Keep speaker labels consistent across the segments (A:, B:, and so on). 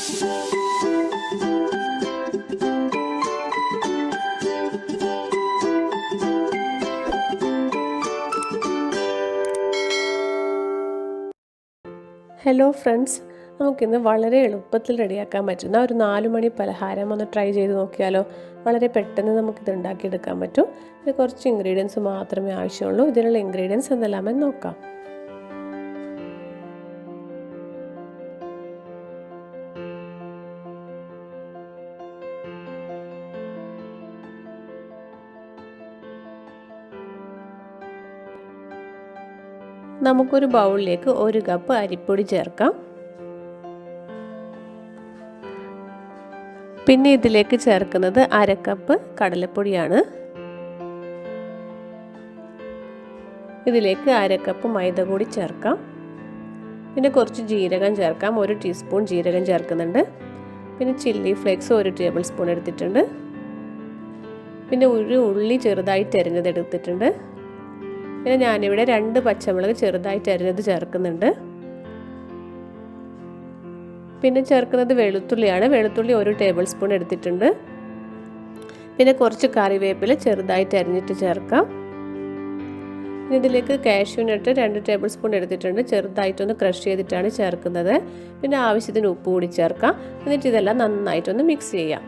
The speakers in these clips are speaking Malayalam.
A: ഹലോ ഫ്രണ്ട്സ്, നമുക്കിന്ന് വളരെ എളുപ്പത്തിൽ റെഡിയാക്കാൻ പറ്റുന്ന ഒരു 4 മണി പലഹാരം ഒന്ന് ട്രൈ ചെയ്ത് നോക്കിയാലോ. വളരെ പെട്ടെന്ന് നമുക്കിത് ഉണ്ടാക്കിയെടുക്കാൻ പറ്റും. ഇത് കുറച്ച് ഇൻഗ്രീഡിയൻസ് മാത്രമേ ആവശ്യമുള്ളൂ. ഇതിനുള്ള ഇൻഗ്രീഡിയൻസ് എന്തെല്ലാമെന്ന് നോക്കാം. നമുക്കൊരു ബൗളിലേക്ക് 1 കപ്പ് അരിപ്പൊടി ചേർക്കാം. പിന്നെ ഇതിലേക്ക് ചേർക്കുന്നത് 1/2 കപ്പ് കടലപ്പൊടിയാണ്. ഇതിലേക്ക് 1/2 കപ്പ് മൈദ കൂടി ചേർക്കാം. പിന്നെ കുറച്ച് ജീരകം ചേർക്കാം. 1 ടീസ്പൂൺ ജീരകം ചേർക്കുന്നുണ്ട്. പിന്നെ ചില്ലി ഫ്ലേക്സ് 1 ടേബിൾ സ്പൂൺ എടുത്തിട്ടുണ്ട്. പിന്നെ ഒരു ഉള്ളി ചെറുതായിട്ട് അരിഞ്ഞതെടുത്തിട്ടുണ്ട്. പിന്നെ ഞാനിവിടെ 2 പച്ചമുളക് ചെറുതായിട്ട് അരിഞ്ഞത് ചേർക്കുന്നുണ്ട്. പിന്നെ ചേർക്കുന്നത് വെളുത്തുള്ളിയാണ്. വെളുത്തുള്ളി 1 ടേബിൾ സ്പൂൺ എടുത്തിട്ടുണ്ട്. പിന്നെ കുറച്ച് കറിവേപ്പില ചെറുതായിട്ട് അരിഞ്ഞിട്ട് ചേർക്കാം. ഇതിലേക്ക് കാഷ്യൂ നട്ട് 2 ടേബിൾ സ്പൂൺ എടുത്തിട്ടുണ്ട്. ചെറുതായിട്ടൊന്ന് ക്രഷ് ചെയ്തിട്ടാണ് ചേർക്കുന്നത്. പിന്നെ ആവശ്യത്തിന് ഉപ്പ് കൂടി ചേർക്കാം. എന്നിട്ട് ഇതെല്ലാം നന്നായിട്ടൊന്ന് മിക്സ് ചെയ്യാം.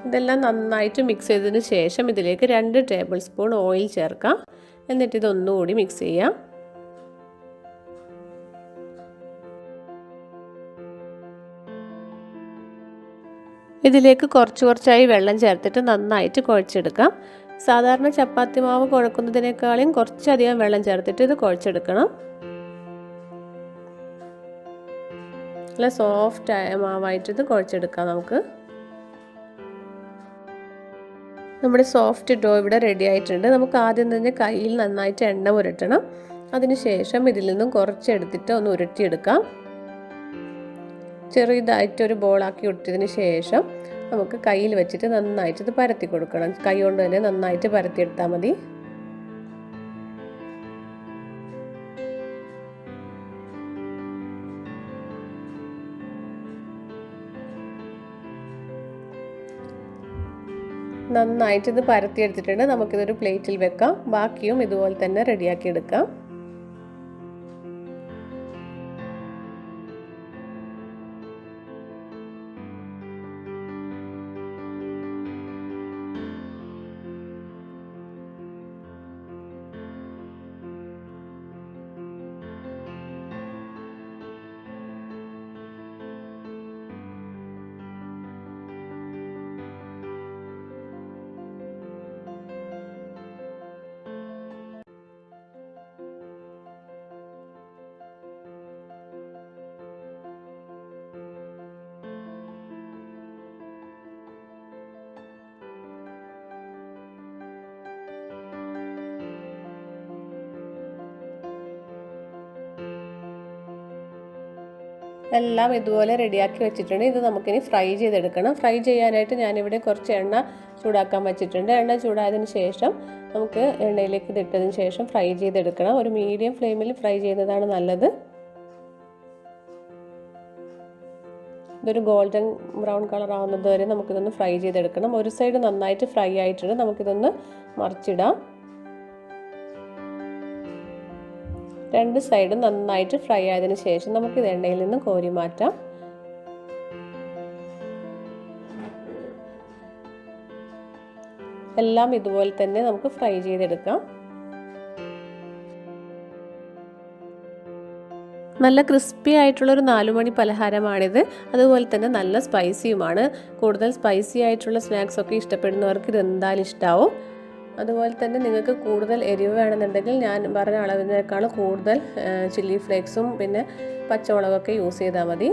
A: ഇതെല്ലാം നന്നായിട്ട് മിക്സ് ചെയ്തതിന് ശേഷം ഇതിലേക്ക് 2 ടേബിൾ സ്പൂൺ ഓയിൽ ചേർക്കാം. എന്നിട്ട് ഇതൊന്നുകൂടി മിക്സ് ചെയ്യാം. ഇതിലേക്ക് കുറച്ചായി വെള്ളം ചേർത്തിട്ട് നന്നായിട്ട് കുഴച്ചെടുക്കാം. സാധാരണ ചപ്പാത്തി മാവ് കുഴക്കുന്നതിനേക്കാളും കുറച്ചധികം വെള്ളം ചേർത്തിട്ട് ഇത് കുഴച്ചെടുക്കണം. നല്ല സോഫ്റ്റ് ആയ മാവായിട്ട് ഇത് കുഴച്ചെടുക്കാം. നമ്മുടെ സോഫ്റ്റ് ഡോ ഇവിടെ റെഡി ആയിട്ടുണ്ട്. നമുക്ക് ആദ്യം തന്നെ കയ്യിൽ നന്നായിട്ട് എണ്ണ പുരട്ടണം. അതിനുശേഷം ഇതിൽ നിന്നും കുറച്ചെടുത്തിട്ട് ഒന്ന് ഉരുട്ടിയെടുക്കാം. ചെറുതായിട്ടൊരു ബോളാക്കി ഉരുട്ടിയതിന് ശേഷം നമുക്ക് കയ്യിൽ വെച്ചിട്ട് നന്നായിട്ട് ഇത് പരത്തി കൊടുക്കണം. കൈ കൊണ്ട് തന്നെ നന്നായിട്ട് പരത്തിയെടുത്താൽ മതി. നന്നായിട്ട് ഇത് പരത്തിയെടുത്തിട്ടുണ്ട്. നമുക്കിതൊരു പ്ലേറ്റിൽ വെക്കാം. ബാക്കിയും ഇതുപോലെ തന്നെ റെഡിയാക്കി എടുക്കാം. എല്ലാം ഇതുപോലെ റെഡിയാക്കി വെച്ചിട്ടുണ്ട്. ഇത് നമുക്കിനി ഫ്രൈ ചെയ്തെടുക്കണം. ഫ്രൈ ചെയ്യാനായിട്ട് ഞാനിവിടെ കുറച്ച് എണ്ണ ചൂടാക്കാൻ വെച്ചിട്ടുണ്ട്. എണ്ണ ചൂടായതിന് ശേഷം നമുക്ക് എണ്ണയിലേക്ക് ഇതിട്ടതിന് ശേഷം ഫ്രൈ ചെയ്തെടുക്കണം. ഒരു മീഡിയം ഫ്ലെയിമിൽ ഫ്രൈ ചെയ്യുന്നതാണ് നല്ലത്. ഇതൊരു ഗോൾഡൻ ബ്രൗൺ കളർ ആവുന്നത് വരെ നമുക്കിതൊന്ന് ഫ്രൈ ചെയ്തെടുക്കണം. ഒരു സൈഡ് നന്നായിട്ട് ഫ്രൈ ആയിട്ടുണ്ട്. നമുക്കിതൊന്ന് മറിച്ചിടാം. 2 സൈഡും നന്നായിട്ട് ഫ്രൈ ആയതിനു ശേഷം നമുക്കിത് എണ്ണയിൽ നിന്ന് കോരി മാറ്റാം. എല്ലാം ഇതുപോലെ തന്നെ നമുക്ക് ഫ്രൈ ചെയ്തെടുക്കാം. നല്ല ക്രിസ്പി ആയിട്ടുള്ളൊരു 4 മണി പലഹാരമാണിത്. അതുപോലെ തന്നെ നല്ല സ്പൈസിയുമാണ്. കൂടുതൽ സ്പൈസി ആയിട്ടുള്ള സ്നാക്സൊക്കെ ഇഷ്ടപ്പെടുന്നവർക്ക് ഇത് എന്തായാലും ഇഷ്ടമാവും. അതുപോലെ തന്നെ നിങ്ങൾക്ക് കൂടുതൽ എരിവ് വേണമെന്നുണ്ടെങ്കിൽ ഞാൻ പറഞ്ഞ അളവിനേക്കാൾ കൂടുതൽ ചില്ലി ഫ്ലേക്സും പിന്നെ പച്ചമുളകൊക്കെ യൂസ് ചെയ്താൽ മതി.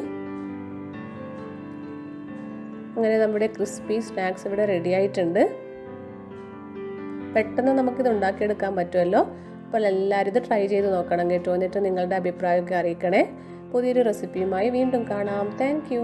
A: അങ്ങനെ നമ്മുടെ ക്രിസ്പി സ്നാക്സ് ഇവിടെ റെഡി ആയിട്ടുണ്ട്. പെട്ടെന്ന് നമുക്കിത് ഉണ്ടാക്കിയെടുക്കാൻ പറ്റുമല്ലോ. അപ്പോൾ എല്ലാവരും ഇത് ട്രൈ ചെയ്ത് നോക്കണം കേട്ടോ. എന്നിട്ട് നിങ്ങളുടെ അഭിപ്രായമൊക്കെ അറിയിക്കണേ. പുതിയൊരു റെസിപ്പിയുമായി വീണ്ടും കാണാം. താങ്ക്